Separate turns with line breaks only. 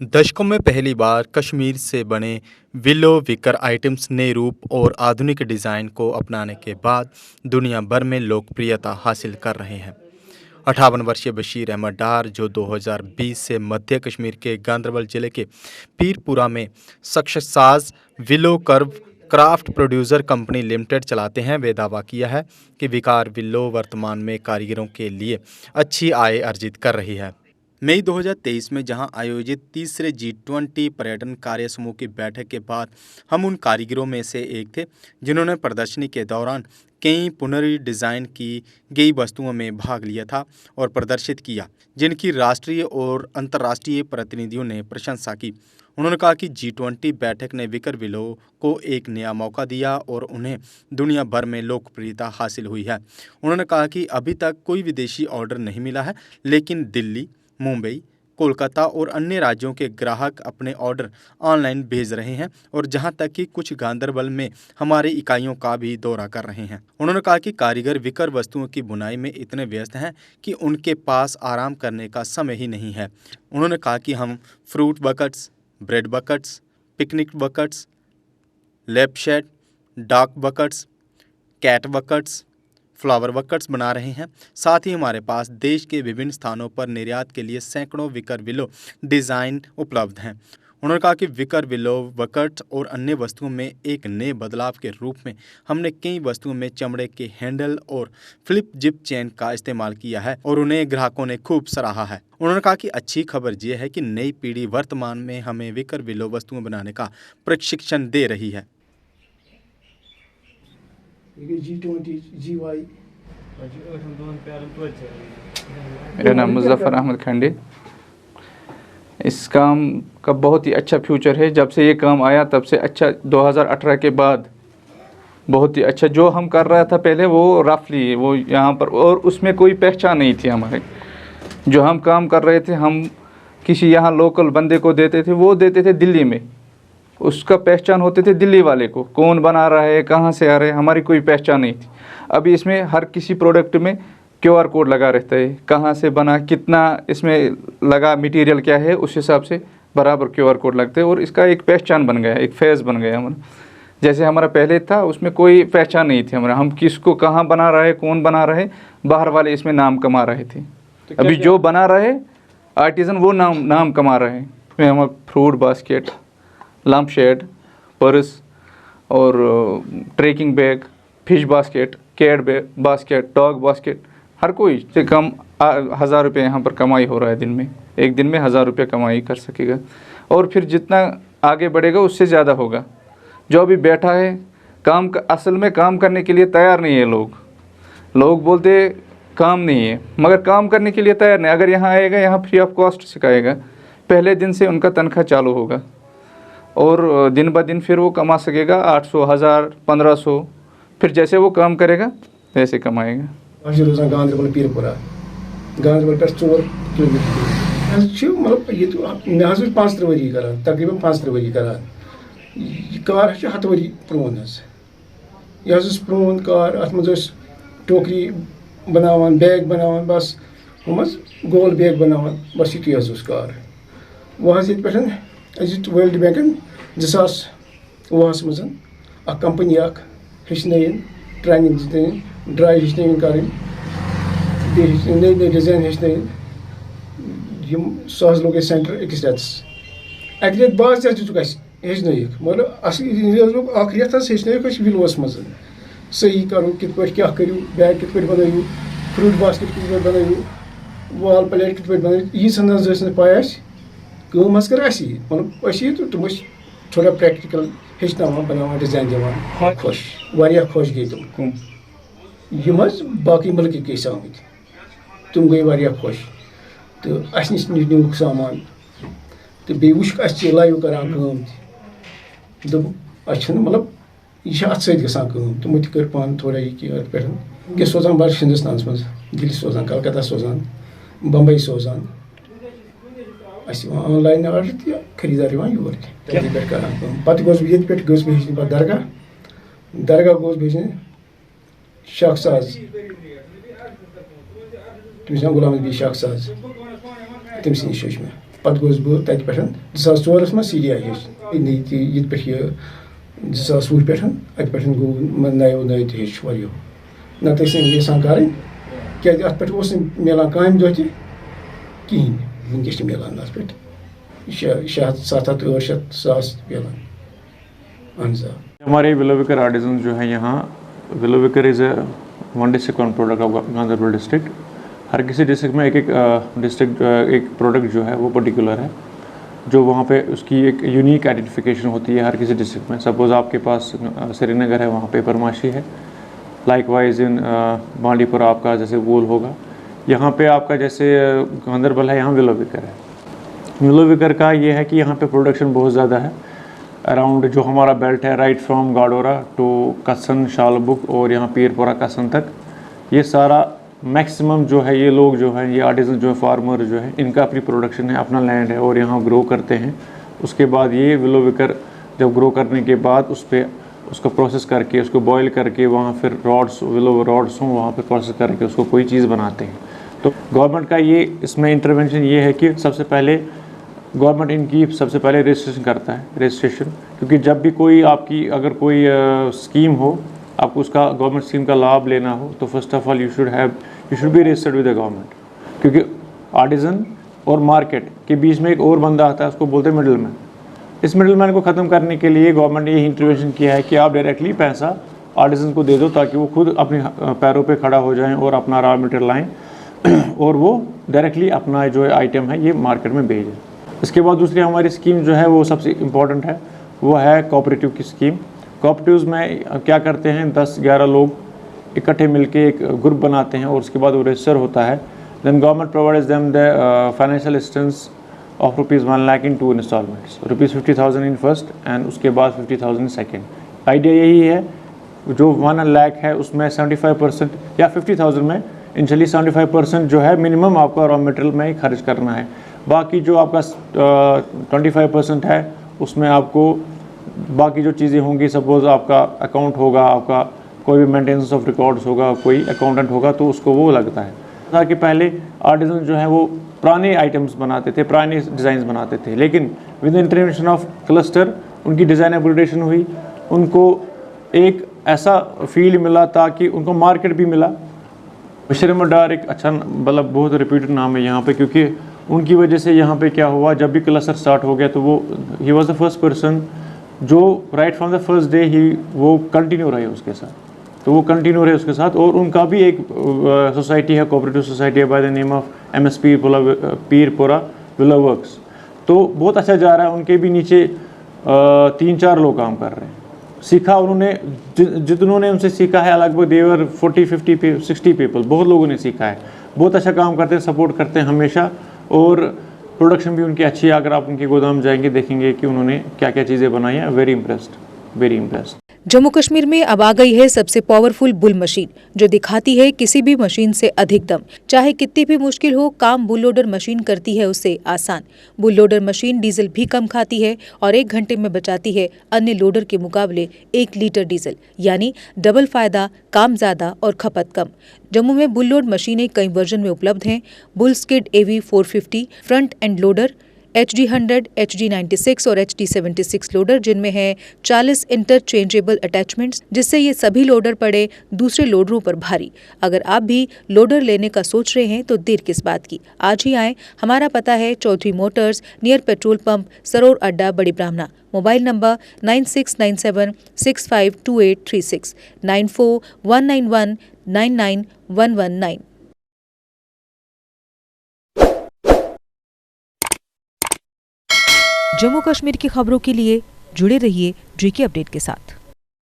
दशकों में पहली बार कश्मीर से बने विलो विकर आइटम्स ने रूप और आधुनिक डिज़ाइन को अपनाने के बाद दुनिया भर में लोकप्रियता हासिल कर रहे हैं। 58 वर्षीय बशीर अहमद डार, जो 2020 से मध्य कश्मीर के गांदरबल जिले के पीरपुरा में सक्शसाज willow wicker craft producer company limited चलाते हैं, वे दावा किया है कि विकार विलो वर्तमान में कारीगरों के लिए अच्छी आय अर्जित कर रही है। मई 2023 में जहां आयोजित तीसरे G20 पर्यटन कार्य समूह की बैठक के बाद हम उन कारीगरों में से एक थे जिन्होंने प्रदर्शनी के दौरान कई पुनर्डिज़ाइन की गई वस्तुओं में भाग लिया था और प्रदर्शित किया, जिनकी राष्ट्रीय और अंतर्राष्ट्रीय प्रतिनिधियों ने प्रशंसा की। उन्होंने कहा कि G20 बैठक ने विकर विलो को एक नया मौका दिया और उन्हें दुनिया भर में लोकप्रियता हासिल हुई है। उन्होंने कहा कि अभी तक कोई विदेशी ऑर्डर नहीं मिला है, लेकिन दिल्ली, मुंबई, कोलकाता और अन्य राज्यों के ग्राहक अपने ऑर्डर ऑनलाइन भेज रहे हैं और जहां तक कि कुछ गांदरबल में हमारी इकाइयों का भी दौरा कर रहे हैं। उन्होंने कहा कि कारीगर विकर वस्तुओं की बुनाई में इतने व्यस्त हैं कि उनके पास आराम करने का समय ही नहीं है। उन्होंने कहा कि हम fruit buckets, bread buckets, picnic buckets, lamp shade, dog buckets, cat buckets, flower buckets बना रहे हैं। साथ ही हमारे पास देश के विभिन्न स्थानों पर निर्यात के लिए सैकड़ों विकर विलो डिज़ाइन उपलब्ध हैं। उन्होंने कहा कि विकर विलो बकेट्स और अन्य वस्तुओं में एक नए बदलाव के रूप में हमने कई वस्तुओं में चमड़े के हैंडल और फ्लिप जिप चेन का इस्तेमाल किया है और उन्हें ग्राहकों ने खूब सराहा है। उन्होंने कहा कि अच्छी खबर यह है कि नई पीढ़ी वर्तमान में हमें विकर विलो वस्तुएं बनाने का प्रशिक्षण दे रही है।
मेरा नाम मुज़फ़्फ़र अहमद खंडे। इस काम का बहुत ही अच्छा फ्यूचर है। जब से ये काम आया तब से अच्छा, 2018 के बाद बहुत ही अच्छा। जो हम कर रहा था पहले वो रफली वो यहाँ पर, और उसमें कोई पहचान नहीं थी हमारे। जो हम काम कर रहे थे हम किसी यहाँ लोकल बंदे को देते थे, वो देते थे दिल्ली में, उसका पहचान होते थे दिल्ली वाले को, कौन बना रहा है, कहाँ से आ रहे हैं, हमारी कोई पहचान नहीं थी। अभी इसमें हर किसी प्रोडक्ट में QR कोड लगा रहता है, कहाँ से बना, कितना इसमें लगा, मटेरियल क्या है, उस हिसाब से बराबर QR कोड लगते हैं और इसका एक पहचान बन गया, एक फेस बन गया हमारा। जैसे हमारा पहले था उसमें कोई पहचान नहीं थी हमारा, हम किसको कहाँ बना रहे, कौन बना रहे, बाहर वाले इसमें नाम कमा रहे थे। तो अभी जो बना रहे आर्टिज़न वो नाम कमा रहे हैं। इसमें हमारा fruit basket, lamp shade, purse और trekking bag, fish basket, cat basket, dog basket, हर कोई से कम 1000 रुपये यहाँ पर कमाई हो रहा है दिन में। एक दिन में 1000 रुपये कमाई कर सकेगा और फिर जितना आगे बढ़ेगा उससे ज़्यादा होगा। जो अभी बैठा है काम का, असल में काम करने के लिए तैयार नहीं है। लोग बोलते काम नहीं है, मगर काम करने के लिए तैयार नहीं। अगर यहाँ आएगा, यहाँ फ्री ऑफ कॉस्ट सिखाएगा, पहले दिन से उनका तनख्वाह चालू होगा और दिन ब दिन फिर वो कमा सकेगा 800, 1000, 1500, फिर जैसे वो काम करेगा वैसे कमाएगा।
रोजान गांदरबल पीरपुरा, गांदरबल पे 4 किलोमीटर मतलब ये मे 35 वरी कर, तकरीबन 35 वरी कर। कार 100 वरी प्रोन, यह प्रोन कार, अत मज टोकरी बनावान, बैग बनावान, बस हम गोल बैग बनावान, बस ये कार। वह पे वर्ल्ड बैंकन 2020 मज कंपनी हेचन, ट्रेनिंग दिन, ड्राई हेचन कर, नई नई डिजाइन हेचन, सह लोग सेंटर अकिस रेतस। अक रेत बाद हेचन, मतलब रेत हेचन विलोस मज सही करो, कित क्या करू, बैग कित बनाइयो, फ्रूट बास्केट कित बनाइयो, वाल प्लेट कित बनाइयो, यीज पाए कम कर मतलब तो तुम थोड़ा प्रैक्टिकल हेचना बनाना, डिजाइन दिवान, खुश वारिया खुश गई तुम यम बाकी मुल्क के आमत, तुम गई वारिया खुश। तो अस नश नुक सामान तो बे वुक लाइव करान दोप मतलब यह अत सम तुमो कर पान थोड़ा ये सोजान बाहर हिंदुस्तान मज, दिल्ली सोजान, कलकत्ता सोजान, बम्बई सोजान, ऑनलाइन ऑर्डर तो खरीदार योर पे करान। पे गोस ये पे हेचन पे दरगाह गोस भेजन शाखसाज, तमिस नाम गुलाम नबी शाखसाज, तमिस नश मे पत गोस बह तत पे 2004 में CDI नीति ये 2020 पे अत पे गो नयो नयो तच वो नत यसान कर क्या अत पे मिलान काम दह कहें वनकस मिलान अत पे 700-800 मिलान।
हमारे विलोविकर आर्टिजन जो है यहाँ, willow wicker is one district one product of Ganderbal district. हर किसी डिस्ट्रिक्ट में एक डिस्ट्रिक्ट एक प्रोडक्ट जो है वो पर्टिकुलर है, जो वहाँ पे उसकी एक यूनिक आइडेंटिफिकेशन होती है हर किसी डिस्ट्रिक्ट में। सपोज़ आपके पास श्रीनगर है, वहाँ पे परमाशी है। लाइकवाइज इन बांडीपुरा आपका जैसे वूल होगा, यहाँ पे आपका जैसे गांधरबल है, यहाँ विलोविकर है। विलोविकर का ये है कि यहाँ पे प्रोडक्शन बहुत ज़्यादा है। अराउंड जो हमारा बेल्ट है, राइट फ्रॉम गाडोरा टू कसन, शालबुक और यहाँ पीरपुरा कसन तक, ये सारा मैक्सिमम जो है ये लोग जो है, ये आर्टिजन जो है, फार्मर जो है, इनका अपनी प्रोडक्शन है, अपना लैंड है और यहाँ ग्रो करते हैं। उसके बाद ये विलोविकर जब ग्रो करने के बाद उस पर उसको प्रोसेस करके, उसको बॉयल करके, वहाँ फिर रॉड्स, विलो रॉड्स हों, वहाँ पर प्रोसेस करके उसको कोई चीज़ बनाते हैं। तो गवर्नमेंट का ये इसमें इंटरवेंशन ये है कि सबसे पहले गवर्नमेंट इनकी सबसे पहले रजिस्ट्रेशन करता है, रजिस्ट्रेशन। क्योंकि जब भी कोई आपकी अगर कोई स्कीम हो, आपको उसका गवर्नमेंट स्कीम का लाभ लेना हो, तो first of all you should be registered with the government. क्योंकि आर्टिजन और मार्केट के बीच में एक और बंदा आता है, उसको बोलते हैं मिडल मैन। इस मिडल मैन को ख़त्म करने के लिए गवर्नमेंट ने यही इंटरवेंशन किया है कि आप डायरेक्टली पैसा आर्टिजन को दे दो, ताकि वो खुद अपने पैरों पर खड़ा हो जाएँ और अपना रॉ मटेरियल लाएँ और वो डायरेक्टली अपना जो आइटम है ये मार्केट में भेजें। इसके बाद दूसरी हमारी स्कीम जो है वो सबसे इम्पॉर्टेंट है, वो है कोऑपरेटिव की स्कीम। कोऑपरेटिव्स में क्या करते हैं, 10-11 लोग इकट्ठे मिलके एक ग्रुप बनाते हैं और उसके बाद वो रजिस्टर होता है। Then government provides them the financial assistance of ₹1 lakh in 2 instalments, ₹50,000 in first and उसके बाद 50,000 इन सेकेंड। आइडिया यही है, जो 1 लाख है उसमें 75% या 50,000 में इनिशियली 75% जो है मिनिमम आपका रॉ मटेरियल में ही खर्च करना है। बाकी जो आपका 25% है उसमें आपको बाकी जो चीज़ें होंगी, सपोज़ आपका अकाउंट होगा, आपका कोई भी मेंटेनेंस ऑफ रिकॉर्ड्स होगा, कोई अकाउंटेंट होगा, तो उसको वो लगता है। ताकि पहले आर्टिजन जो है वो पुराने आइटम्स बनाते थे, पुराने डिज़ाइंस बनाते थे, लेकिन with the intervention of cluster उनकी डिज़ाइन अपग्रेडेशन हुई, उनको एक ऐसा फील्ड मिला ताकि उनको मार्केट भी मिला। बशीर अहमद डार एक अच्छा मतलब बहुत रिप्यूटेड नाम है यहाँ पे, क्योंकि उनकी वजह से यहाँ पे क्या हुआ, जब भी क्लस्टर स्टार्ट हो गया तो वो ही वॉज द फर्स्ट पर्सन जो right from the first day ही वो कंटिन्यू रहे उसके साथ, तो वो कंटिन्यू रहे उसके साथ। और उनका भी एक सोसाइटी है, कोऑपरेटिव सोसाइटी है by the name of MSP Pirpura willow works. तो बहुत अच्छा जा रहा है, उनके भी नीचे 3-4 लोग काम कर रहे हैं। सीखा उन्होंने, जितनों ने उनसे सीखा है लगभग देवर 40-50-60 पीपल, बहुत लोगों ने सीखा है, बहुत अच्छा काम करते हैं, सपोर्ट करते हैं हमेशा। और प्रोडक्शन भी उनकी अच्छी है, अगर आप उनके गोदाम जाएंगे देखेंगे कि उन्होंने क्या क्या चीज़ें बनाई हैं। Very impressed.
जम्मू कश्मीर में अब आ गई है सबसे पावरफुल बुल मशीन, जो दिखाती है किसी भी मशीन से अधिक दम। चाहे कितनी भी मुश्किल हो, काम बुल लोडर मशीन करती है उससे आसान। बुल लोडर मशीन डीजल भी कम खाती है और 1 घंटे में बचाती है अन्य लोडर के मुकाबले 1 लीटर डीजल, यानी डबल फायदा, काम ज्यादा और खपत कम। जम्मू में बुल लोड मशीनें कई वर्जन में उपलब्ध हैं। Bull skid AV 450 front end loader, HD100, HD96 और HD76 लोडर, जिनमें है 40 इंटरचेंजेबल अटैचमेंट्स, जिससे ये सभी लोडर पड़े दूसरे लोडरों पर भारी। अगर आप भी लोडर लेने का सोच रहे हैं तो देर किस बात की, आज ही आएं। हमारा पता है Chaudhary motors, near petrol pump, Saror अड्डा, बड़ी ब्राह्मणा। Mobile number 9697652836, 9419199119। जम्मू कश्मीर की खबरों के लिए जुड़े रहिए GK अपडेट के साथ।